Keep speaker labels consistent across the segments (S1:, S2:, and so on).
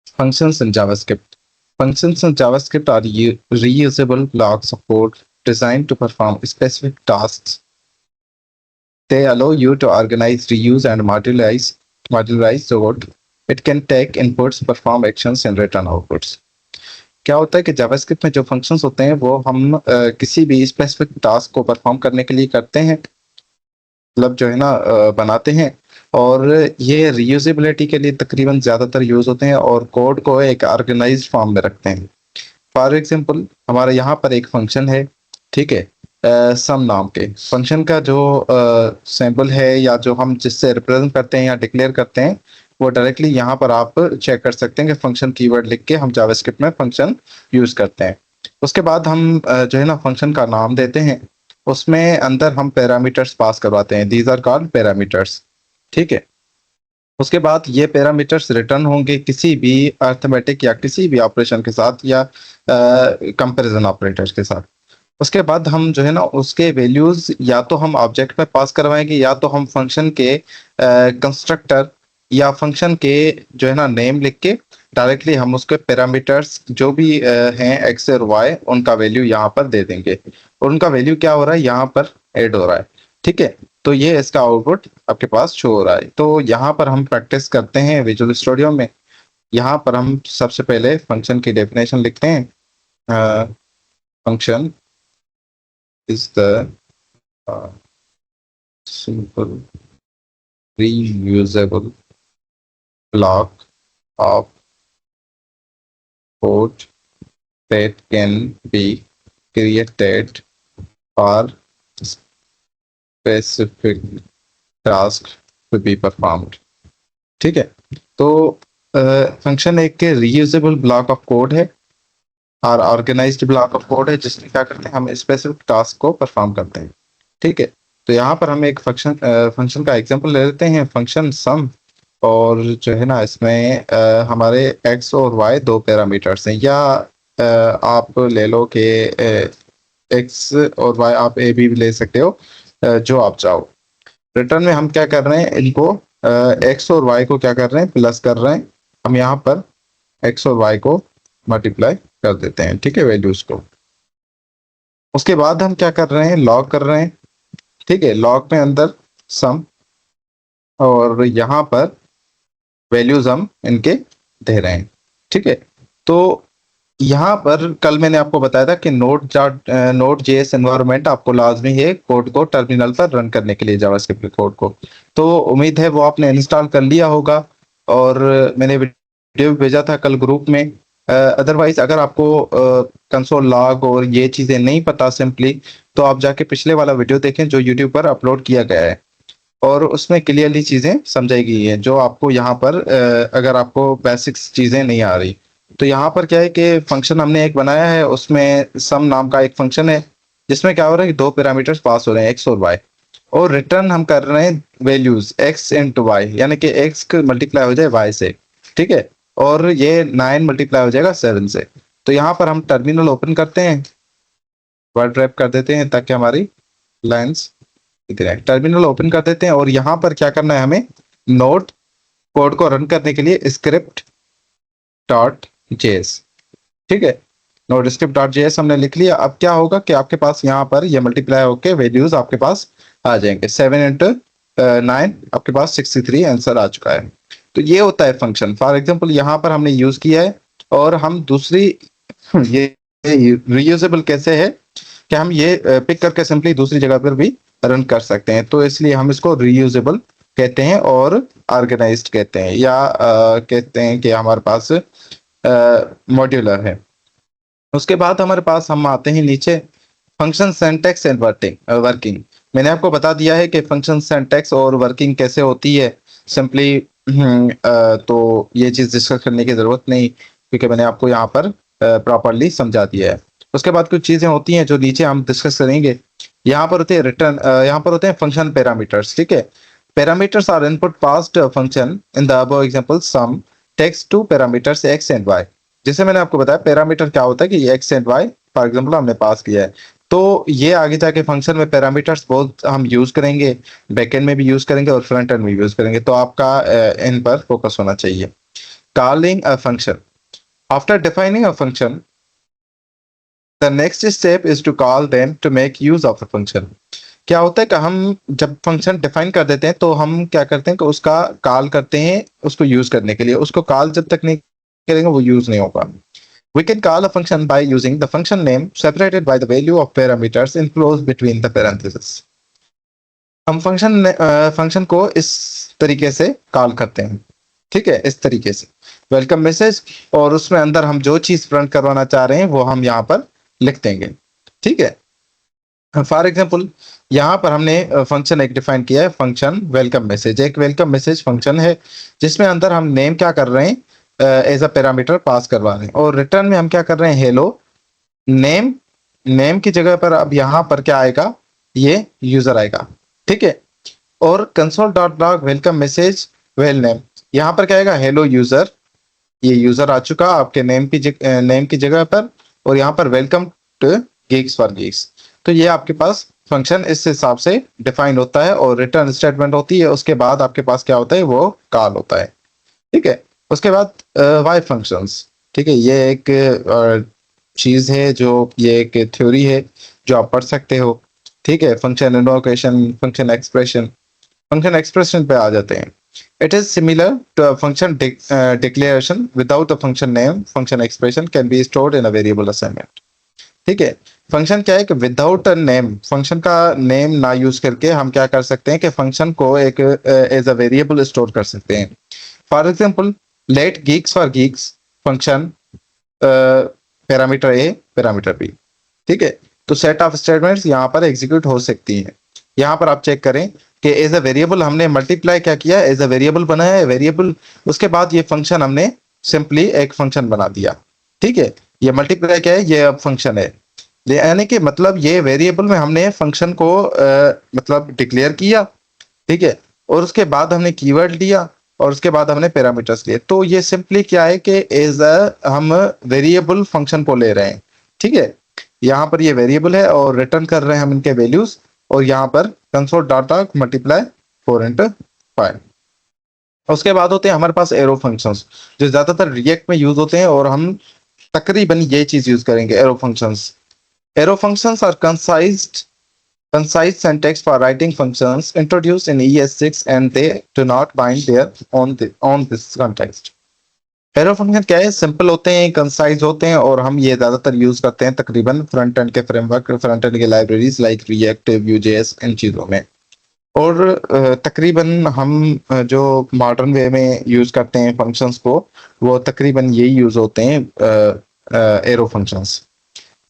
S1: Functions in JavaScript. Functions in JavaScript are reusable blocks of code designed to perform specific tasks. They allow you to organize, reuse, and modularize code. It can take inputs, perform actions, and return outputs. क्या होता है कि JavaScript में जो functions होते हैं वो हम किसी भी स्पेसिफिक टास्क को परफॉर्म करने के लिए करते हैं, मतलब जो है ना बनाते हैं, और ये रीयूजेबिलिटी के लिए तकरीबन ज़्यादातर यूज़ होते हैं और कोड को एक ऑर्गेनाइज्ड फॉर्म में रखते हैं। फॉर एग्जांपल हमारे यहाँ पर एक फंक्शन है, ठीक है, सम नाम के फंक्शन का जो सैम्पल है या जो हम जिससे रिप्रेजेंट करते हैं या डिक्लेयर करते हैं वो डायरेक्टली यहाँ पर आप चेक कर सकते हैं कि फंक्शन कीवर्ड लिख के हम जावास्क्रिप्ट में फंक्शन यूज़ करते हैं। उसके बाद हम जो है ना फंक्शन का नाम देते हैं, उसमें अंदर हम पैरामीटर्स पास करवाते हैं, दीज आर कॉल्ड पैरामीटर्स, ठीक है। उसके बाद ये पैरामीटर्स रिटर्न होंगे किसी भी अर्थमेटिक या किसी भी ऑपरेशन के साथ या कंपैरिजन ऑपरेटर्स के साथ। उसके बाद हम जो है ना उसके वैल्यूज या तो हम ऑब्जेक्ट में पास करवाएंगे या तो हम फंक्शन के कंस्ट्रक्टर या फंक्शन के जो है ना नेम लिख के डायरेक्टली हम उसके पैरामीटर्स जो भी हैं एक्स और वाई उनका वैल्यू यहाँ पर दे देंगे और उनका वैल्यू क्या हो रहा है यहाँ पर ऐड हो रहा है, ठीक है। तो ये इसका आउटपुट आपके पास शो हो रहा है। तो यहाँ पर हम प्रैक्टिस करते हैं विजुअल स्टूडियो में। यहाँ पर हम सबसे पहले फंक्शन की डेफिनेशन लिखते हैं। Function is the simple reusable block of code that can be created for specific task to be performed, ठीक है। तो फंक्शन एक रीयूजेबल ब्लॉक ऑफ कोड है और ऑर्गेनाइज्ड ब्लॉक ऑफ कोड है जिसमें क्या करते हैं हम स्पेसिफिक टास्क को परफॉर्म करते हैं, ठीक है। तो यहाँ पर हम एक फंक्शन का एग्जांपल ले लेते हैं, फंक्शन सम, और जो है ना इसमें हमारे एक्स और वाई दो पैरामीटर्स हैं, या आप ले लो कि एक्स और वाई आप ए भी ले सकते हो, जो आप चाहो। रिटर्न में हम क्या कर रहे हैं, इनको एक्स और वाई को क्या कर रहे हैं, प्लस कर रहे हैं। हम यहाँ पर एक्स और वाई को मल्टीप्लाई कर देते हैं, ठीक है, वैल्यूज को। उसके बाद हम क्या कर रहे हैं, लॉग कर रहे हैं, ठीक है। लॉग में अंदर सम और यहाँ पर वैल्यूज हम इनके दे रहे हैं, ठीक है। तो यहाँ पर कल मैंने आपको बताया था कि नोड जेएस एनवायरनमेंट आपको लाजमी है कोड को टर्मिनल पर रन करने के लिए, जावास्क्रिप्ट कोड को। तो उम्मीद है वो आपने इंस्टॉल कर लिया होगा और मैंने वीडियो भेजा था कल ग्रुप में। अदरवाइज अगर आपको कंसोल लॉग और ये चीज़ें नहीं पता सिंपली, तो आप जाके पिछले वाला वीडियो देखें जो यूट्यूब पर अपलोड किया गया है और उसमें क्लियरली चीज़ें समझाई गई हैं, जो आपको यहाँ पर अगर आपको बेसिक्स चीज़ें नहीं आ रही। तो यहाँ पर क्या है कि फंक्शन हमने एक बनाया है, उसमें सम नाम का एक फंक्शन है जिसमें क्या हो रहा है कि दो पैरामीटर्स पास हो रहे हैं एक्स और वाई, और रिटर्न हम कर रहे हैं वैल्यूज एक्स इंटू वाई, यानी कि एक्स मल्टीप्लाई हो जाए वाई से, ठीक है, और ये 9 मल्टीप्लाई हो जाएगा 7 से। तो यहाँ पर हम टर्मिनल ओपन करते हैं, वर्ड रैप कर देते हैं ताकि हमारी लाइंस टर्मिनल ओपन कर देते हैं, और यहाँ पर क्या करना है हमें, नोट कोड को रन करने के लिए स्क्रिप्ट डॉट जेएस, ठीक है। नोट स्क्रिप्ट डॉट जेएस हमने लिख लिया। अब क्या होगा कि आपके पास यहाँ पर ये मल्टीप्लाई होके वैल्यूज आपके पास आ जाएंगे, 7 इंटू 9 आपके पास 63 आंसर आ चुका है। तो ये होता है फंक्शन। फॉर एग्जांपल यहाँ पर हमने यूज किया है, और हम दूसरी ये रीयूजेबल कैसे है कि हम ये पिक करके सिंपली दूसरी जगह पर भी रन कर सकते हैं, तो इसलिए हम इसको रीयूजेबल कहते हैं और ऑर्गेनाइज्ड कहते हैं, या कहते हैं कि हमारे पास मॉड्यूलर है। उसके बाद हमारे पास हम आते हैं नीचे फंक्शन सिंटैक्स एंड वर्किंग। मैंने आपको बता दिया है कि फंक्शन सिंटैक्स और वर्किंग कैसे होती है सिंपली, तो ये चीज़ डिस्कस करने की ज़रूरत नहीं क्योंकि मैंने आपको यहाँ पर प्रॉपरली समझा दिया है। उसके बाद कुछ चीज़ें होती हैं जो नीचे हम डिस्कस करेंगे। यहाँ पर होते हैं रिटर्न, यहाँ पर होते हैं फंक्शन पैरामीटर्स, ठीक है। Parameters are input passed function in the above example sum takes two parameters x and y. जैसे मैंने आपको बताया पैरामीटर क्या होता है कि x and y for example हमने पास किया है, तो ये आगे जाके फंक्शन में पैरामीटर्स बहुत हम यूज करेंगे, बैकएंड में भी यूज करेंगे और फ्रंट एंड में यूज करेंगे, तो आपका इन पर फोकस होना चाहिए। calling a function. After defining a function, the next step is to call them to make use of the function. क्या होता है कि हम जब फंक्शन डिफाइन कर देते हैं तो हम क्या करते हैं कि उसका कॉल करते हैं उसको यूज करने के लिए। उसको कॉल जब तक नहीं करेंगे वो यूज नहीं होगा। We can call a function by using the function name separated by the value of parameters enclosed between the parentheses. हम फंक्शन को इस तरीके से कॉल करते हैं, ठीक है, इस तरीके से वेलकम मैसेज, और उसमें अंदर हम जो चीज प्रिंट करवाना चाह रहे हैं वो हम यहाँ पर लिख देंगे, ठीक है। फॉर एग्जाम्पल यहाँ पर हमने फंक्शन एक डिफाइन किया है, फंक्शन वेलकम मैसेज। एक वेलकम मैसेज फंक्शन है जिसमें अंदर हम नेम क्या कर रहे हैं, एज अ पैरामीटर पास करवा रहे हैं, और रिटर्न में हम क्या कर रहे हैं, हेलो नेम। नेम की जगह पर अब यहाँ पर क्या आएगा, ये यूजर आएगा, ठीक है। और console dot log welcome message well name, यहाँ पर क्या आएगा, हेलो यूजर। ये यूजर आ चुका आपके नेम की जगह पर, और यहाँ पर welcome to Geeks for Geeks. तो ये आपके पास फंक्शन इस हिसाब से डिफाइन होता है, और रिटर्न स्टेटमेंट होती है। उसके बाद आपके पास क्या होता है, वो कॉल होता है, ठीक है। उसके बाद वाई फंक्शंस, ठीक है। ये एक चीज है, जो ये एक थ्योरी है जो आप पढ़ सकते हो, ठीक है। फंक्शन इन्वोकेशन, फंक्शन एक्सप्रेशन पे आ जाते हैं। It is similar to a function declaration without a function name. Function expression can be stored in a variable assignment, ठीक है। फंक्शन क्या है कि विदाउट अ नेम, फंक्शन का नेम ना यूज करके हम क्या कर सकते हैं कि फंक्शन को एक एज अ वेरिएबल स्टोर कर सकते हैं। For example let Geeks for Geeks function parameter a parameter b, ठीक है। तो सेट ऑफ स्टेटमेंट्स यहाँ पर एग्जीक्यूट हो सकती हैं। यहाँ पर आप चेक करें कि एज अ वेरिएबल हमने मल्टीप्लाई क्या किया, एज अ वेरिएबल बनाया है वेरिएबल। उसके बाद ये फंक्शन हमने सिंपली एक फंक्शन बना दिया, ठीक है। ये मल्टीप्लाई क्या है, ये अब फंक्शन है। यानी कि मतलब ये वेरिएबल में हमने फंक्शन को मतलब डिक्लेयर किया, ठीक है। और उसके बाद हमने कीवर्ड लिया, और उसके बाद हमने पैरामीटर्स लिए। तो ये सिंपली क्या है कि एज अ हम वेरिएबल फंक्शन को ले रहे हैं, ठीक है। यहाँ पर ये वेरिएबल है और रिटर्न कर रहे हैं हम इनके वैल्यूज, और यहाँ पर कंसोल डाटा मल्टीप्लाई 4 into 5। उसके बाद होते हैं हमारे पास एरो फंक्शंस, जो ज्यादातर रिएक्ट में यूज होते हैं, और हम तकरीबन ये चीज यूज करेंगे, arrow functions. Arrow functions are concise syntax for writing functions introduced in ES6, and they do not bind their on this context. Arrow function क्या है, सिंपल होते हैं, कंसाइज होते हैं, और हम ये ज्यादातर यूज करते हैं तकरीबन फ्रंट एंड के फ्रेमवर्क, फ्रंट एंड के लाइब्रेरीज लाइक रिएक्ट, Vue.js, इन चीजों में। और तकरीबन हम जो मॉडर्न वे में यूज करते हैं फंक्शंस को, वो तकरीबन यही यूज होते हैं, एरो फंक्शंस।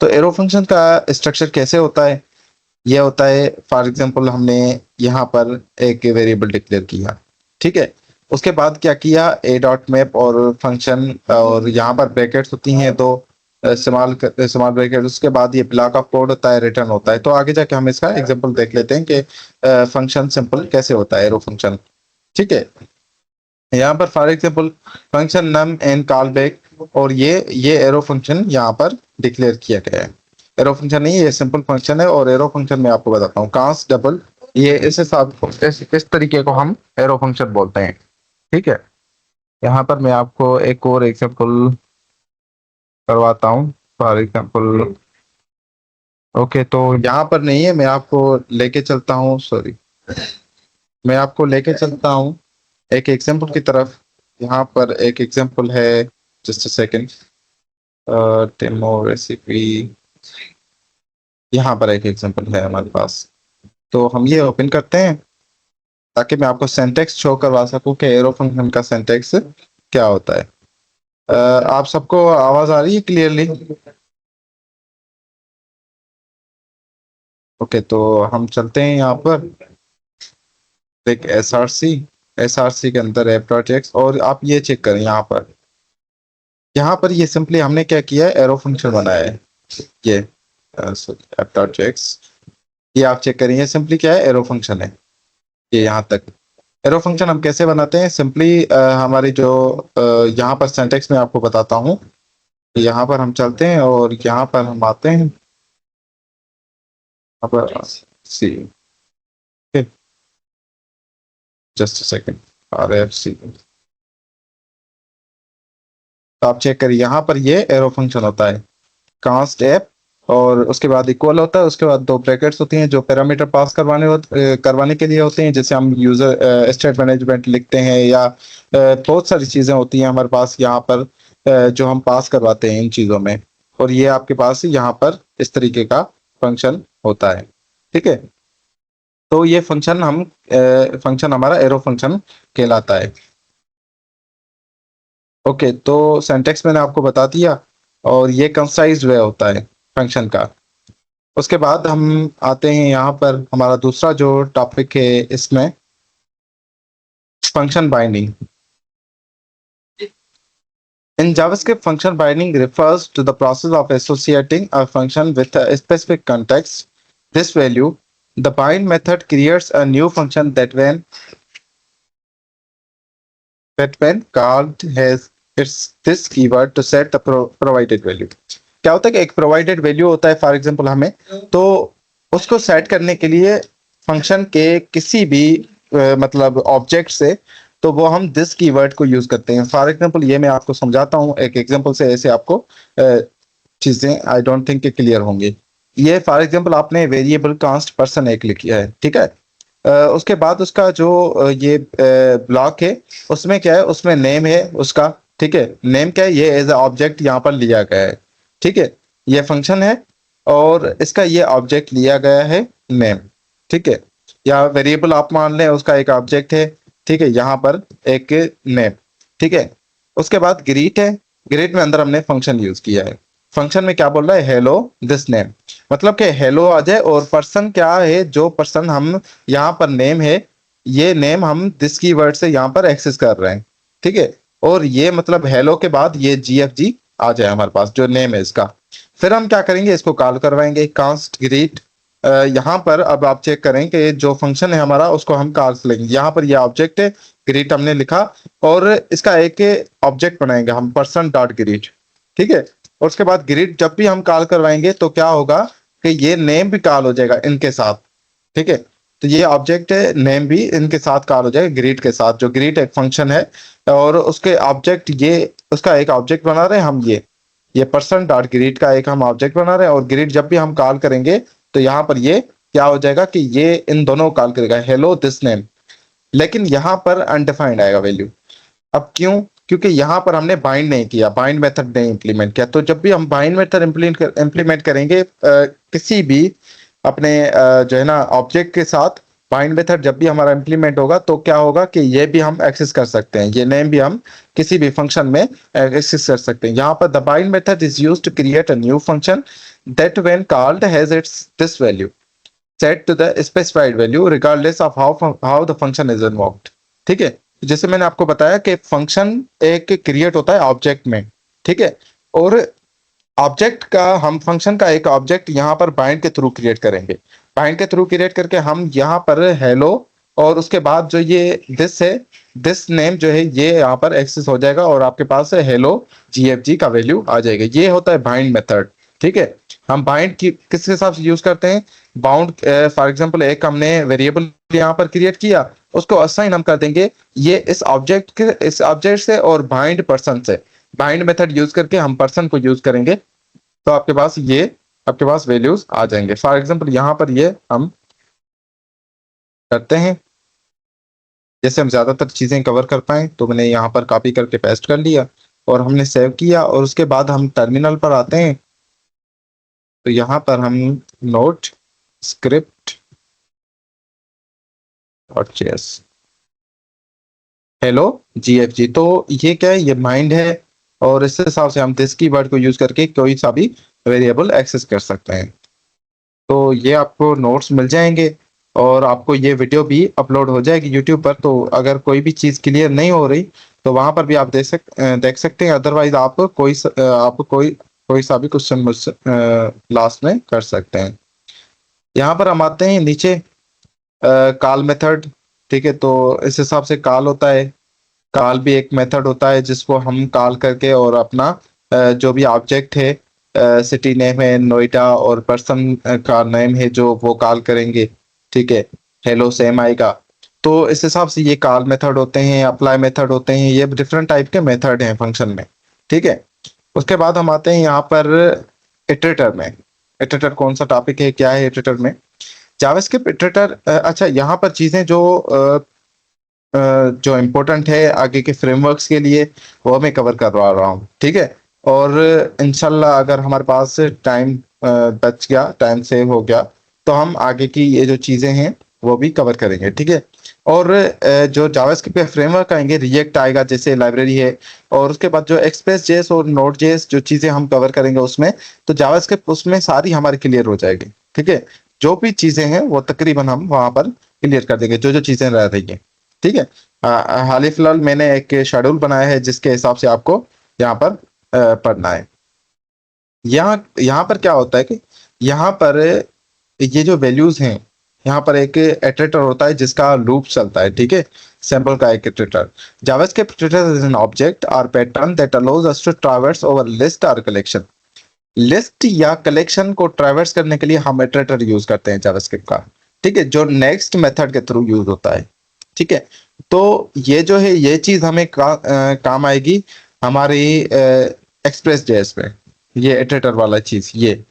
S1: तो एरो फंक्शन का स्ट्रक्चर कैसे होता है, यह होता है फॉर एग्जांपल हमने यहाँ पर एक वेरिएबल डिक्लेयर किया, ठीक है। उसके बाद क्या किया, ए डॉट मैप और फंक्शन, और यहाँ पर ब्रैकेट्स होती हैं, तो स्मॉल ब्रैकेट। उसके बाद ये ब्लॉक ऑफ कोड होता है, रिटर्न होता है। तो आगे जाके हम इसका एग्जांपल देख लेते हैं कि फंक्शन सिंपल कैसे होता है, एरो फंक्शन, ठीक है। यहाँ पर for example function num and call back, और ये एरो फंक्शन यहाँ पर डिक्लेयर किया गया है। एरो फंक्शन नहीं, ये सिंपल फंक्शन है। और एरो फंक्शन मैं आपको बताता हूँ, कांस डबल, ये इस हिसाब इस तरीके को हम एरो फंक्शन बोलते हैं, ठीक है। यहाँ पर मैं आपको एक और एग्जांपल करवाता हूँ। फॉर एग्जांपल ओके, तो यहाँ पर नहीं है, मैं आपको लेके चलता हूँ, सॉरी, मैं आपको लेके चलता हूँ एक एग्जांपल की तरफ। यहाँ पर एक एग्जांपल है, just a second, demo recipe. यहाँ पर एक एग्जांपल है हमारे पास, तो हम ये ओपन करते हैं ताकि मैं आपको सिंटैक्स शो करवा सकूं कि एरो फंक्शन का सिंटैक्स क्या होता है। आप सबको आवाज आ रही है क्लियरली? ओके, तो हम चलते हैं यहाँ पर एक एसआरसी के अंदर ऐप डॉट एक्स, और आप ये चेक करें यहाँ पर ये सिंपली हमने क्या किया है, एरो फंक्शन बनाया है। ये ऐप डॉट एक्स, ये आप चेक करिए, सिंपली क्या है, एरो फंक्शन है ये यहाँ तक। एरो फंक्शन हम कैसे बनाते हैं, सिंपली हमारी जो यहाँ पर सिंटैक्स में आपको बताता हूँ। यहाँ पर हम चलते हैं और यहाँ पर हम आते हैं, यहाँ पर C, just second, R F C, तो आप चेक करिए यहाँ पर ये एरो फंक्शन होता है कांस्ट एप, और उसके बाद इक्वल होता है, उसके बाद दो ब्रैकेट्स होती हैं जो पैरामीटर पास करवाने के लिए होते हैं, जैसे हम यूजर स्टेट मैनेजमेंट लिखते हैं, या बहुत सारी चीजें होती हैं हमारे पास यहाँ पर जो हम पास करवाते हैं इन चीजों में। और ये आपके पास यहाँ पर इस तरीके का फंक्शन होता है। ठीक है, तो ये फंक्शन हमारा एरो फंक्शन कहलाता है। ओके, तो सिंटैक्स मैंने आपको बता दिया, और ये कंसाइज्ड वे होता है फंक्शन का। उसके बाद हम आते हैं यहाँ पर हमारा दूसरा जो टॉपिक है इसमें, function binding. In JavaScript, function binding refers to the process of associating a function with a specific context. This value, the bind method creates a new function that when called has its this keyword to set the provided value. क्या होता है कि एक provided value होता है for example हमें, तो उसको सेट करने के लिए फंक्शन के किसी भी मतलब ऑब्जेक्ट से, तो वो हम दिस कीवर्ड को यूज करते हैं। फॉर एग्जांपल ये मैं आपको समझाता हूँ एक एग्जांपल से, ऐसे आपको चीजें आई डोंट थिंक क्लियर होंगी। ये फॉर एग्जांपल आपने वेरिएबल कांस्ट पर्सन एक लिखा है, ठीक है। उसके बाद उसका जो ये ब्लॉक है उसमें क्या है, उसमें नेम है उसका, ठीक है। नेम क्या है, ये एज ए ऑब्जेक्ट यहाँ पर लिया गया है, ठीक है। ये फंक्शन है और इसका ये ऑब्जेक्ट लिया गया है नेम, ठीक है। या वेरिएबल आप मान लें, उसका एक ऑब्जेक्ट है, ठीक है, यहाँ पर एक नेम, ठीक है। उसके बाद ग्रीट है, ग्रीट में अंदर हमने फंक्शन यूज किया है। फंक्शन में क्या बोल रहा है, हेलो दिस नेम, मतलब कि हेलो आ जाए, और पर्सन क्या है, जो पर्सन हम यहाँ पर नेम है, ये नेम हम दिस की वर्ड से यहाँ पर एक्सेस कर रहे हैं, ठीक है। और ये मतलब हेलो के बाद ये GFG आ जाए हमारे पास जो नेम है इसका। फिर हम क्या करेंगे, इसको कॉल करवाएंगे कांस्ट ग्रीट। यहाँ पर अब आप चेक करें कि जो फंक्शन है हमारा उसको हम कॉल लेंगे। यहाँ पर ये ऑब्जेक्ट है, ग्रीट हमने लिखा, और इसका एक ऑब्जेक्ट बनाएंगे हम पर्सन डॉट ग्रीट, ठीक है। और उसके बाद ग्रीट जब भी हम कॉल करवाएंगे तो क्या होगा कि ये नेम भी कॉल हो जाएगा इनके साथ, ठीक है। तो ये ऑब्जेक्ट है, नेम भी इनके साथ कॉल हो जाएगा ग्रीट के साथ। जो ग्रीट एक फंक्शन है और उसके ऑब्जेक्ट, ये उसका एक ऑब्जेक्ट बना रहे हैं हम, ये पर्सन डॉट ग्रीट का एक हम ऑब्जेक्ट बना रहे हैं। और ग्रीट जब भी हम कॉल करेंगे तो यहाँ पर ये क्या हो जाएगा कि ये इन दोनों कॉल करेगा, हेलो दिस नेम। लेकिन यहाँ पर अनडिफाइंड आएगा वैल्यू। अब क्यों, क्योंकि यहाँ पर हमने बाइंड नहीं किया, बाइंड मेथड नहीं इंप्लीमेंट किया। तो जब भी हम बाइंड मेथड इंप्लीमेंट करेंगे किसी भी अपने जो है ना ऑब्जेक्ट के साथ, बाइंड मेथड जब भी हमारा इंप्लीमेंट होगा तो क्या होगा कि ये भी हम एक्सेस कर सकते हैं, ये नेम भी हम किसी भी फंक्शन में एक्सेस कर सकते हैं। यहाँ पर the bind method is used to create a new function that when called has its this value set to the specified value regardless of how the function is invoked, ठीक है। जैसे मैंने आपको बताया कि फंक्शन एक क्रिएट होता है ऑब्जेक्ट में, ठीक है। और ऑब्जेक्ट का, हम फंक्शन का एक ऑब्जेक्ट यहाँ पर बाइंड के थ्रू क्रिएट करेंगे। बाइंड के थ्रू क्रिएट करके हम यहाँ पर हेलो, और उसके बाद जो ये दिस है, दिस नेम जो है ये यहाँ पर एक्सेस हो जाएगा, और आपके पास हेलो GFG का वैल्यू आ जाएगा। ये होता है बाइंड मेथड, ठीक है। हम बाइंड की किसके हिसाब से यूज करते हैं, बाउंड। फॉर एग्जांपल एक हमने वेरिएबल यहाँ पर क्रिएट किया, उसको असाइन हम कर देंगे ये इस ऑब्जेक्ट से, और बाइंड पर्सन से, बाइंड मेथड यूज करके हम पर्सन को यूज करेंगे, तो आपके पास वैल्यूज आ जाएंगे। फॉर एग्जांपल यहाँ पर ये हम करते हैं, जैसे हम ज्यादातर चीजें कवर कर पाए, तो मैंने यहाँ पर कॉपी करके पेस्ट कर लिया और हमने सेव किया। और उसके बाद हम टर्मिनल पर आते हैं, तो यहाँ पर हम नोट स्क्रिप्ट और चेस हेलो GFG, तो ये क्या है, ये माइंड है, और इस हिसाब से हम दिस कीवर्ड को यूज करके कोई सा भी वेरिएबल एक्सेस कर सकते हैं। तो ये आपको नोट्स मिल जाएंगे, और आपको ये वीडियो भी अपलोड हो जाएगी यूट्यूब पर। तो अगर कोई भी चीज़ क्लियर नहीं हो रही तो वहां पर भी आप देख सकते हैं। अदरवाइज आप कोई सा भी क्वेश्चन मुझसे लास्ट में कर सकते हैं। यहाँ पर हम आते हैं नीचे, कॉल मेथड, ठीक है। तो इस हिसाब से कॉल होता है, कॉल भी एक मेथड होता है जिसको हम कॉल करके और अपना जो भी ऑब्जेक्ट है, सिटी नेम है नोएडा, और पर्सन का नेम है जो वो कॉल करेंगे, ठीक है। हेलो सेम आएगा। तो इस हिसाब से ये कॉल मेथड होते हैं, अप्लाई मेथड होते हैं, ये डिफरेंट टाइप के मेथड हैं फंक्शन में। ठीक है। उसके बाद हम आते हैं यहाँ पर इटरेटर में। इटरेटर कौन सा टॉपिक है, क्या है इटरेटर में? जावास्क्रिप्ट इटरेटर, अच्छा यहाँ पर चीजें जो इम्पोर्टेंट है आगे के फ्रेमवर्क्स के लिए वो मैं कवर करवा रहा हूँ, ठीक है। और इंशाल्लाह अगर हमारे पास टाइम बच गया, टाइम सेव हो गया, तो हम आगे की ये जो चीजें हैं वो भी कवर करेंगे, ठीक है। और जो जावास्क्रिप्ट के फ्रेमवर्क आएंगे, रिएक्ट आएगा जैसे लाइब्रेरी है, और उसके बाद जो एक्सप्रेस जेएस और नोड जेएस जो चीजें हम कवर करेंगे उसमें, तो जावास्क्रिप्ट उसमें सारी हमारी क्लियर हो जाएगी, ठीक है। जो भी चीजें हैं वो तकरीबन हम वहां पर क्लियर कर देंगे, जो जो चीजें रह रही हैं, ठीक है। हाल ही फिलहाल मैंने एक शेड्यूल बनाया है जिसके हिसाब से आपको यहाँ पर पढ़ना है। यहाँ यहाँ पर क्या होता है कि यहाँ पर ये जो वैल्यूज हैं, यहाँ पर एक इटरेटर होता है जिसका लूप चलता है, ठीक है। सैंपल का एक iterator. JavaScript iterator is an object और pattern that allows us to traverse over list और कलेक्शन। लिस्ट या कलेक्शन को ट्रैवर्स करने के लिए हम इटरेटर यूज करते हैं जावास्क्रिप्ट का, ठीक है, जो नेक्स्ट मेथड के थ्रू यूज होता है, ठीक है। तो ये जो है ये चीज हमें काम आएगी हमारी एक्सप्रेस जेएस में, ये इटरेटर वाला चीज, ये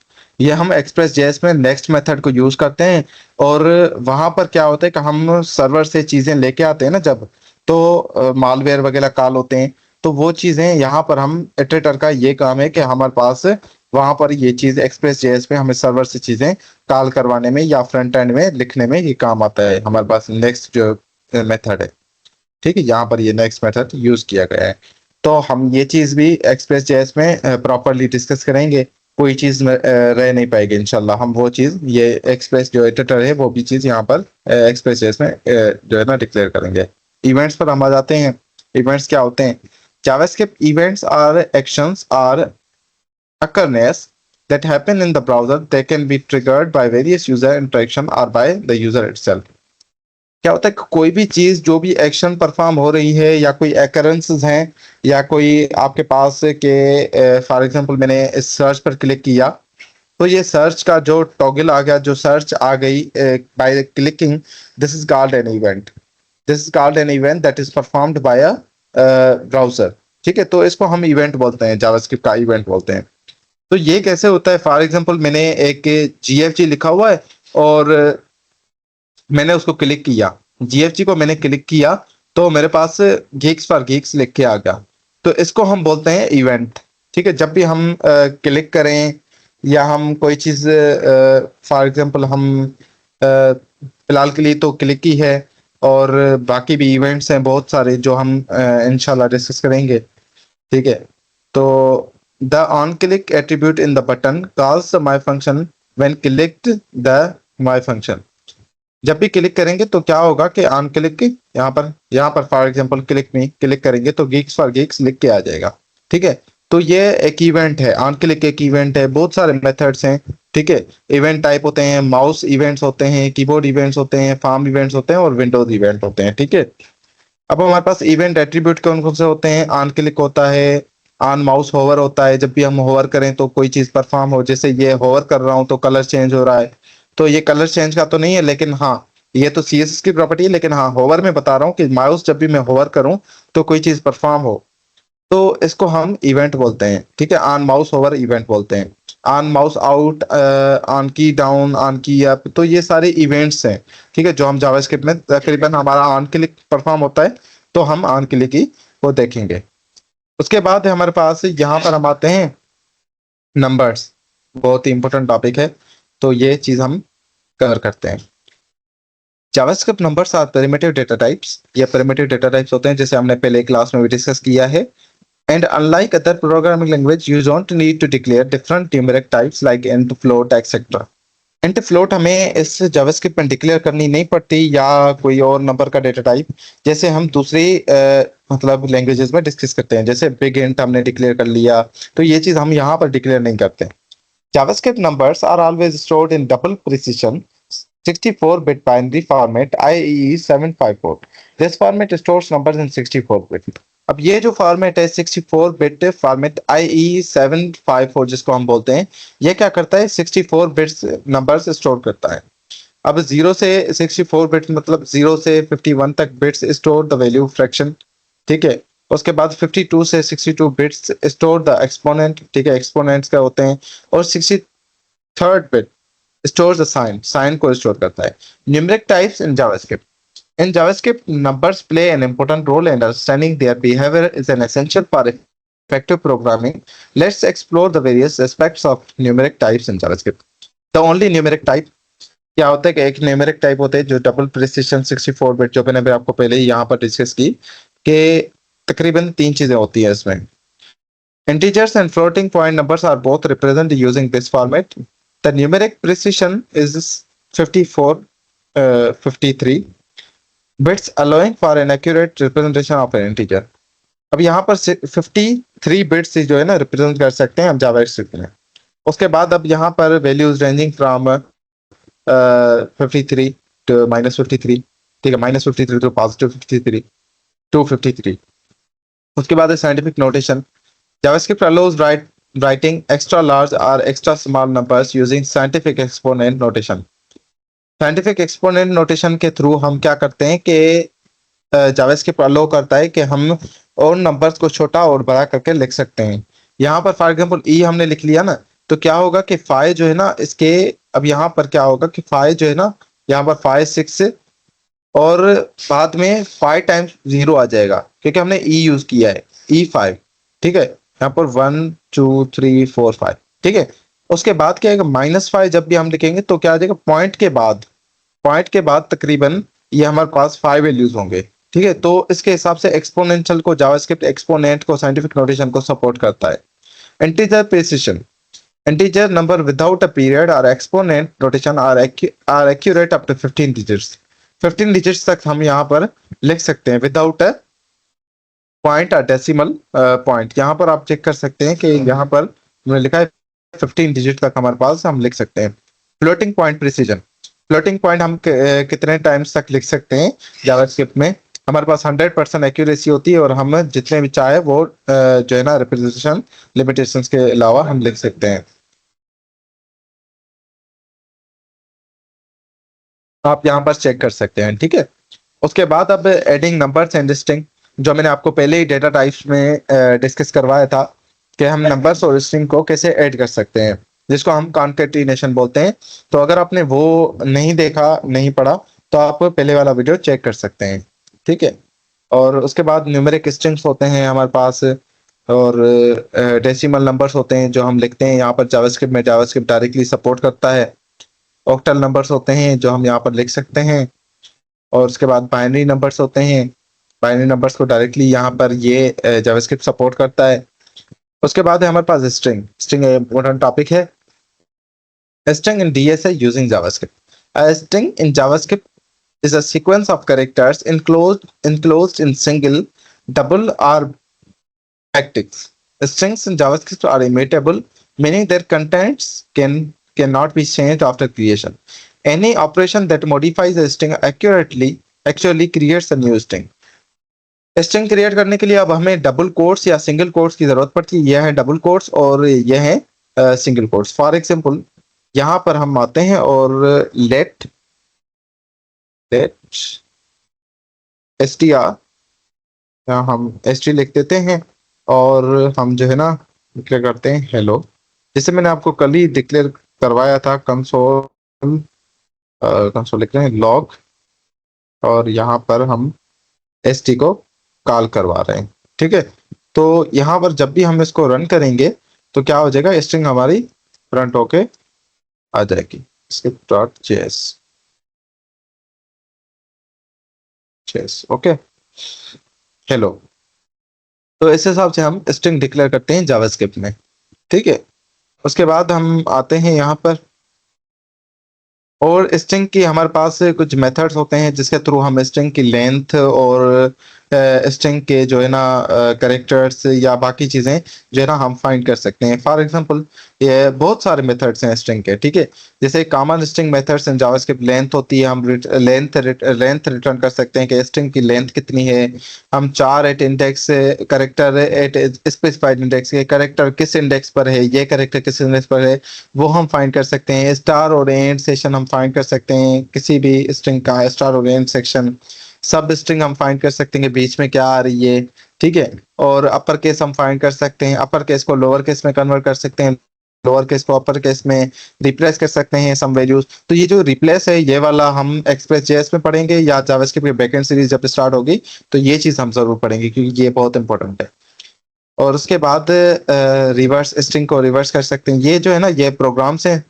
S1: हम एक्सप्रेस जेएस में नेक्स्ट मेथड को यूज करते हैं। और वहां पर क्या होता है कि हम सर्वर से चीजें लेके आते हैं ना जब, तो मालवेयर वगैरह कॉल होते हैं, तो वो चीजें यहाँ पर हम इटरेटर का ये काम है कि हमारे पास वहां पर ये चीज एक्सप्रेस जेएस में हमें सर्वर से चीजें कॉल करवाने में या फ्रंट एंड में लिखने में ये काम आता है। हमारे पास नेक्स्ट जो मेथड है, ठीक है, यहाँ पर ये नेक्स्ट मेथड यूज किया गया है। तो हम ये चीज भी एक्सप्रेस जेएस में प्रॉपरली डिस्कस करेंगे, कोई चीज रह नहीं पाएगी इंशाल्लाह। हम वो चीज, ये एक्सप्रेस जो एडिटर है वो भी चीज यहाँ पर एक्सप्रेस जेएस में जो है ना डिक्लेयर करेंगे। इवेंट्स पर हम आ जाते हैं। इवेंट्स क्या होते हैं? JavaScript events are actions are occurrence that happen in the browser. They can be triggered by various user interaction or by the user itself. क्या होता है कि कोई भी चीज, जो भी एक्शन परफॉर्म हो रही है या कोई occurrences हैं या कोई आपके पास के फॉर एग्जांपल मैंने इस सर्च पर क्लिक किया, तो ये सर्च का जो टॉगल आ गया, जो सर्च आ गई by clicking, this is called an event. This is called an event that is performed by a browser, ठीक है। तो इसको हम इवेंट बोलते हैं, जावास्क्रिप्ट का इवेंट बोलते हैं। तो ये कैसे होता है? फॉर एग्जांपल मैंने एक जीएफजी लिखा हुआ है और मैंने उसको क्लिक किया, जीएफजी को मैंने क्लिक किया, तो मेरे पास गीक्स फॉर गीक्स लिख के आ गया। तो इसको हम बोलते हैं इवेंट, ठीक है। जब भी हम क्लिक करें या हम कोई चीज, फॉर एग्जांपल हम फिलहाल के लिए तो क्लिक ही है, और बाकी भी इवेंट्स हैं बहुत सारे जो हम इंशाल्लाह डिस्कस करेंगे, ठीक है। तो the on click attribute in the button calls the my function when clicked the my function। जब भी क्लिक करेंगे तो क्या होगा कि ऑन क्लिक, यहाँ पर फॉर एग्जांपल क्लिक में क्लिक करेंगे तो गीक्स फॉर गीक्स लिख के आ जाएगा, ठीक है। तो ये एक इवेंट है, ऑन क्लिक एक इवेंट है। बहुत सारे मेथड्स हैं, ठीक है। इवेंट टाइप होते हैं, माउस इवेंट्स होते हैं, कीबोर्ड इवेंट्स होते हैं, फार्म इवेंट्स होते हैं और विंडोज इवेंट होते हैं, ठीक है। अब हमारे पास इवेंट एट्रीब्यूट कौन कौन से होते हैं? ऑन क्लिक होता है, ऑन माउस होवर होता है, जब भी हम होवर करें तो कोई चीज परफॉर्म हो, जैसे ये होवर कर रहा हूं तो कलर चेंज हो रहा है। तो ये कलर चेंज का तो नहीं है, लेकिन हाँ ये तो सीएसएस की प्रॉपर्टी है, लेकिन हाँ होवर में बता रहा हूँ कि माउस जब भी मैं होवर करूं तो कोई चीज परफॉर्म हो, तो इसको हम इवेंट बोलते हैं, ठीक है। ऑन माउस होवर इवेंट बोलते हैं। ऑन माउस आउट, ऑन की डाउन, ऑन की अप, तो ये सारे इवेंट्स हैं, ठीक है, जो हम जावास्क्रिप्ट में तकरीबन हमारा ऑन क्लिक परफॉर्म होता है तो हम ऑन क्लिक ही वो देखेंगे। उसके बाद हमारे पास यहाँ पर हम आते हैं नंबर्स, बहुत ही इंपॉर्टेंट टॉपिक है, तो ये चीज हम कवर करते हैं। JavaScript numbers are primitive data types. ये प्रिमिटिव डेटा टाइप्स होते हैं, जैसे हमने पहले क्लास में भी डिस्कस किया है। And unlike other programming language, you don't need to declare different numeric types like int, float, etc. int, float हमें इस जावास्क्रिप्ट में डिक्लेयर करनी नहीं पड़ती, या कोई और नंबर का डेटा टाइप, जैसे हम दूसरी मतलब लैंग्वेजेस में डिस्कस करते हैं, जैसे बिग इंट हमने डिक्लेयर कर लिया, तो ये चीज हम यहाँ पर डिक्लेयर नहीं करते। JavaScript numbers are always stored in double precision 64-bit binary format, i.e. 754. This format stores numbers in 64-bit. अब ये जो फॉर्मेट है 64-बिट फॉर्मेट, i.e. 754 जिसको हम बोलते हैं, ये क्या करता है? 64 बिट्स नंबर्स स्टोर करता है। अब 0 से 64 बिट मतलब 0 से 51 तक bits store the value fraction, ठीक है। उसके बाद 52 से 62 बिट्स स्टोर द एक्सपोनेंट, ठीक है, एक्सपोनेंट्स क्या होते हैं, और 63rd bit store the sign, sign को स्टोर करता है। Numeric types in JavaScript. In JavaScript, numbers play an important role and understanding their behavior is an essential for effective programming. Let's explore the various aspects of numeric types in JavaScript. The only numeric type क्या होता है कि एक numeric type होते हैं जो double precision 64 bit, जो मैंने अभी आपको पहले ही यहाँ पर डिस्कस की कि तकरीबन 3 चीजें होती हैं इसमें। Integers and floating point numbers are both represented using this format. The numeric precision is 54, 53 bits allowing for an accurate representation of an integer. अब यहाँ पर 53 बिट्स जो है ना रिप्रेजेंट कर सकते हैं हम जावास्क्रिप्ट में। उसके बाद अब यहाँ पर वैल्यूज रेंजिंग फ्रॉम 53 टू -53, ठीक है, -53 टू +53 टू 53। उसके बाद है scientific notation. JavaScript allows writing extra large or extra small numbers using scientific exponent notation. Scientific exponent notation के थ्रू हम क्या करते हैं कि जावास्क्रिप्ट अलो करता है कि हम और नंबर्स को छोटा और बड़ा करके लिख सकते हैं। यहाँ पर फॉर एग्जांपल ई हमने लिख लिया ना, तो क्या होगा कि फाइव जो है ना इसके, अब यहाँ पर क्या होगा कि फाइव जो है ना, यहाँ पर 5 6 और बाद में 5 टाइम्स 0 आ जाएगा क्योंकि हमने ई यूज किया है, E5, ठीक है। यहाँ पर 1 2 3 4 5, ठीक है। उसके बाद क्या है, -5 जब भी हम लिखेंगे तो क्या आ जाएगा, पॉइंट के बाद तकरीबन ये हमारे पास 5 वैल्यूज होंगे, ठीक है। तो इसके हिसाब से एक्सपोनेंशियल को जावास्क्रिप्ट एक्सपोनेंट को साइंटिफिक नोटेशन को सपोर्ट करता है। Integer precision, integer number without a period और exponent notation are accurate up to 15 digits. 15 digits तक हम यहाँ पर लिख सकते हैं विदाउट अ पॉइंट और डेसिमल पॉइंट। यहाँ पर आप चेक कर सकते हैं कि यहाँ पर हमने लिखा है 15 डिजिट तक हमारे पास हम लिख सकते हैं। Floating point precision, floating point हम कितने टाइम्स तक लिख सकते हैं जावास्क्रिप्ट में, हमारे पास 100% एक्यूरेसी होती है और हम जितने भी चाहे वो जो है ना रिप्रेजेंटेशन लिमिटेशंस के अलावा हम लिख सकते हैं। आप यहाँ पर चेक कर सकते हैं, ठीक है। उसके बाद अब एडिंग नंबर्स एंड स्ट्रिंग, जो मैंने आपको पहले ही डेटा टाइप्स में डिस्कस करवाया था कि हम नंबर्स और स्ट्रिंग को कैसे ऐड कर सकते हैं, जिसको हम कॉन्केटिनेशन बोलते हैं। तो अगर आपने वो नहीं देखा, नहीं पढ़ा, तो आप पहले वाला वीडियो चेक कर सकते हैं, ठीक है। और उसके बाद न्यूमेरिक स्ट्रिंग्स होते हैं हमारे पास, और डेसिमल नंबर्स होते हैं जो हम लिखते हैं यहाँ पर जावास्क्रिप्ट में, जावास्क्रिप्ट डायरेक्टली सपोर्ट करता है। ऑक्टल नंबर्स होते हैं जो हम यहाँ पर लिख सकते हैं। और उसके बाद बाइनरी नंबर्स होते हैं, बाइनरी नंबर्स को डायरेक्टली यहाँ पर ये जावास्क्रिप्ट सपोर्ट करता है। उसके बाद है हमारे पास स्ट्रिंग, स्ट्रिंग इम्पोर्टेंट टॉपिक है। String in DSA using JavaScript, a string in JavaScript is a sequence of characters enclosed in single, double or backticks. Strings in JavaScript are immutable, meaning their contents cannot be changed after creation. Any operation that modifies a string actually creates a new string. String create करने के लिए अब हमें double quotes या single quotes की जरूरत पड़ती है। यह है डबल कोट्स और यह है सिंगल कोट्स। फॉर एग्जांपल यहाँ पर हम आते हैं और लेट str, यहाँ हम st लिख देते हैं और हम जो है ना डिक्लेयर करते हैं हेलो, जैसे मैंने आपको कल ही डिक्लेयर करवाया था। कंसोल लिख रहे हैं लॉग और यहाँ पर हम st को कॉल करवा रहे हैं, ठीक है। तो यहाँ पर जब भी हम इसको रन करेंगे तो क्या हो जाएगा, स्ट्रिंग हमारी प्रिंट होके आ जाएगी। script.js, okay, hello. तो इस हिसाब से हम स्ट्रिंग डिक्लेयर करते हैं जावास्क्रिप्ट में, ठीक है। उसके बाद हम आते हैं यहाँ पर, और स्ट्रिंग की हमारे पास कुछ मेथड्स होते हैं जिसके थ्रू हम स्ट्रिंग की लेंथ और स्ट्रिंग के जो है ना कैरेक्टर्स या बाकी चीज़ें जो है ना हम फाइंड कर सकते हैं। फॉर एग्जांपल ये बहुत सारे मेथड्स हैं स्ट्रिंग के, ठीक है। जैसे common string methods in JavaScript length होती है, हम लेंथ रिटर्न कर सकते हैं कि स्ट्रिंग की लेंथ कितनी है। हम 4 at index character at specified index के कैरेक्टर किस इंडेक्स पर है, ये कैरेक्टर किस इंडेक्स पर है, वो हम फाइंड कर सकते हैं। स्टार और एंड सेक्शन हम फाइंड कर सकते हैं किसी भी स्ट्रिंग का, स्टार और एंड सेक्शन। सब स्ट्रिंग हम फाइंड कर सकते हैं कि बीच में क्या आ रही है, ठीक है। और अपर केस हम फाइंड कर सकते हैं, अपर केस को लोअर केस में कन्वर्ट कर सकते हैं, लोअर केस को अपर केस में रिप्लेस कर सकते हैं सम वैल्यूज। तो ये जो रिप्लेस है ये वाला हम एक्सप्रेस जेएस में पढ़ेंगे या जावास्क्रिप्ट की बैकएंड सीरीज जब स्टार्ट होगी तो ये चीज हम जरूर पढ़ेंगे क्योंकि ये बहुत इंपॉर्टेंट है। और उसके बाद रिवर्स स्ट्रिंग को रिवर्स कर सकते हैं। ये जो है ना ये प्रोग्राम्स हैं,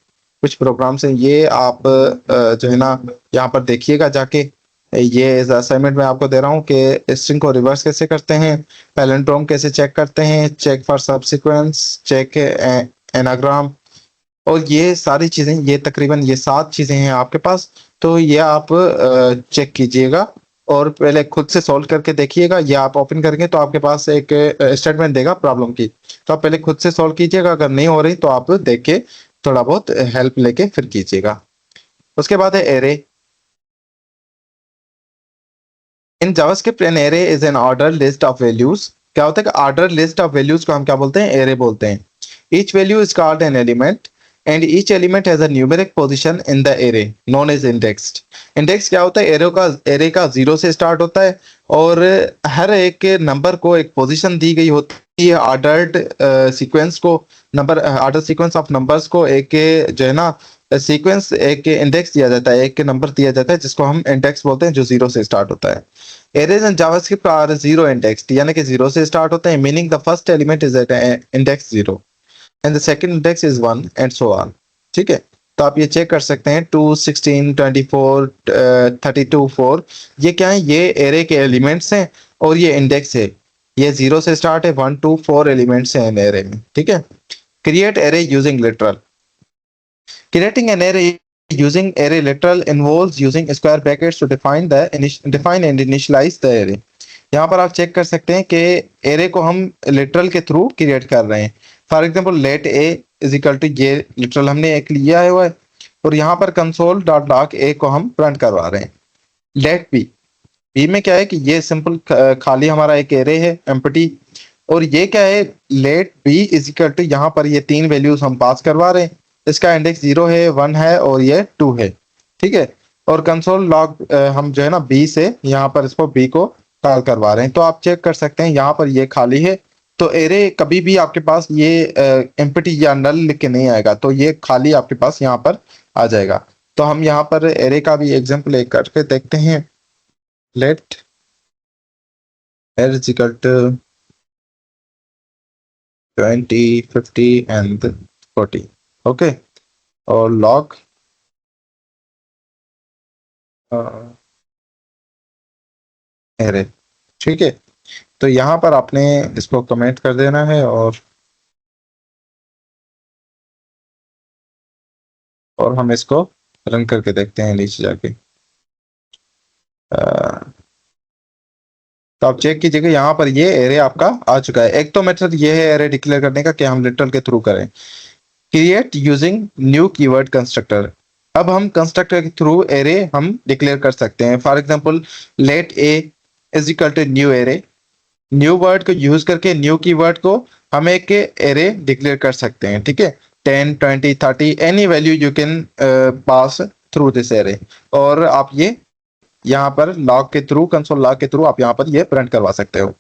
S1: कुछ प्रोग्राम्स हैं, ये आप जो है ना यहाँ पर देखिएगा जाके। ये असाइनमेंट मैं आपको दे रहा हूँ कि स्ट्रिंग को रिवर्स कैसे करते हैं, पैलेंड्रोम कैसे चेक करते हैं, check for subsequence, check anagram, और ये सारी चीजें, ये तकरीबन ये 7 चीजें हैं आपके पास। तो ये आप चेक कीजिएगा और पहले खुद से सॉल्व करके देखिएगा। ये आप ओपन करेंगे तो आपके पास एक स्टेटमेंट देगा प्रॉब्लम की, तो आप पहले खुद से सॉल्व कीजिएगा, अगर नहीं हो रही तो आप देख के थोड़ा बहुत हेल्प लेके फिर कीजिएगा। उसके बाद है array. In JavaScript an array is an order list of values. क्या होता है कि ऑर्डर लिस्ट ऑफ वैल्यूज को हम क्या बोलते हैं, एरे बोलते हैं। Each value is called an element and each element has a numeric position in the array known as indexed. Index क्या होता है, एरे का 0 से स्टार्ट होता है और हर एक नंबर को एक पोजीशन दी गई होती है। ऑर्डर्ड सीक्वेंस को, number order sequence of numbers को एक जो है ना सीक्वेंस, एक इंडेक्स दिया जाता है, एक नंबर दिया जाता है जिसको हम इंडेक्स बोलते हैं जो 0 से स्टार्ट होता है। Arrays and JavaScript are 0 indexed, यानी कि 0 से स्टार्ट होते हैं, meaning the first element is at index 0 and the second index is 1 and so on. ठीक है, तो आप ये चेक कर सकते हैं 2 16 24 32 4, ये क्या है, ये एरे के एलिमेंट्स हैं और ये इंडेक्स है। ये 0 से स्टार्ट है, 1 2 4 एलिमेंट्स हैं एरे में। ठीक है। Create array using literal. Creating an array using array literal involves using square brackets to define and initialize the array. यहाँ पर आप चेक कर सकते हैं कि एरे को हम लिटरल के थ्रू क्रिएट कर रहे हैं। For example let a is equal to, ये लिटरल हमने एक लिया हुआ है और यहाँ पर कंसोल डॉट लॉग ए को हम प्रिंट करवा रहे हैं। लेट बी, बी में क्या है कि ये सिंपल खाली हमारा एक एरे है एम्प्टी, और ये क्या है, let b is equal to, यहाँ पर ये 3 वैल्यूज हम पास करवा रहे हैं। इसका इंडेक्स 0 है, 1 है और ये 2 है। ठीक है। और कंसोल लॉग हम जो है ना बी से यहाँ पर इसको बी को कॉल करवा रहे हैं। तो आप चेक कर सकते हैं यहाँ पर ये खाली है, तो एरे कभी भी आपके पास ये एम्प्टी या नल लिख के नहीं आएगा, तो ये खाली आपके पास यहाँ पर आ जाएगा। तो हम यहाँ पर एरे का भी एग्जाम्पल एक करके देखते हैं। Let is equal to 20 50 and 40। Okay, और लॉग एरे। ठीक है, तो यहाँ पर आपने इसको कमेंट कर देना है और हम इसको रन करके देखते हैं नीचे जाके। तो आप चेक कीजिएगा यहाँ पर ये एरे आपका आ चुका है। एक तो मेथड ये है एरे डिक्लेयर करने का कि हम लिटरल के थ्रू करें। Create using new keyword constructor. अब हम कंस्ट्रक्टर के थ्रू एरे हम डिक्लेयर कर सकते हैं। For example let a is equal to new array. New word को यूज करके, न्यू कीवर्ड को हम एक एरे डिक्लेयर कर सकते हैं। ठीक है, 10 20 30 any value you can pass through this array, और आप ये यहाँ पर लॉग के थ्रू, कंसोल लॉग के थ्रू आप यहाँ पर ये प्रिंट करवा सकते हो।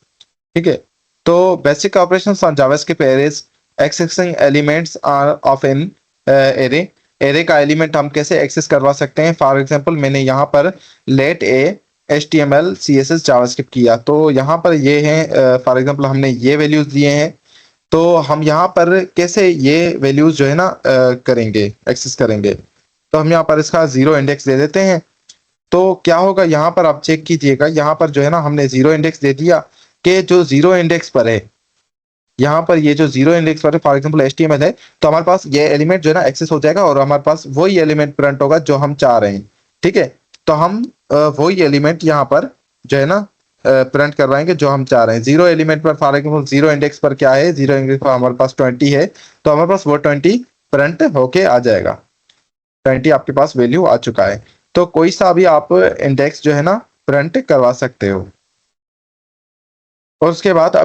S1: ठीक है, तो basic operations on JavaScript arrays, accessing elements of an array. Array का एलिमेंट हम कैसे एक्सेस करवा सकते हैं। फॉर एग्जांपल मैंने यहाँ पर लेट ए HTML CSS जावास्क्रिप्ट किया, तो यहाँ पर ये है, फॉर एग्जांपल हमने ये वैल्यूज दिए हैं, तो हम यहाँ पर कैसे ये वैल्यूज जो है ना करेंगे, एक्सेस करेंगे। तो हम यहाँ पर इसका 0 इंडेक्स दे देते हैं। तो क्या होगा, यहाँ पर आप चेक कीजिएगा, यहाँ पर जो है ना हमने 0 इंडेक्स दे दिया कि जो 0 इंडेक्स पर है, यहाँ पर ये जो 0 इंडेक्स पर है फॉर एग्जांपल HTML है, तो हमारे पास ये एलिमेंट जो है ना एक्सेस हो जाएगा और हमारे पास वही एलिमेंट प्रिंट होगा जो हम चाह रहे हैं। ठीक है, तो हम वही एलिमेंट यहाँ पर जो है ना प्रिंट करवाएंगे जो हम चाह रहे हैं। 0 एलिमेंट पर, फॉर एग्जांपल 0 इंडेक्स पर क्या है, 0 इंडेक्स पर हमारे पास 20 है, तो हमारे पास वो 20 प्रिंट होके आ जाएगा। 20 आपके पास वैल्यू आ चुका है, तो कोई सा भी आप इंडेक्स जो है ना प्रिंट करवा सकते हो। और उसके बाद अब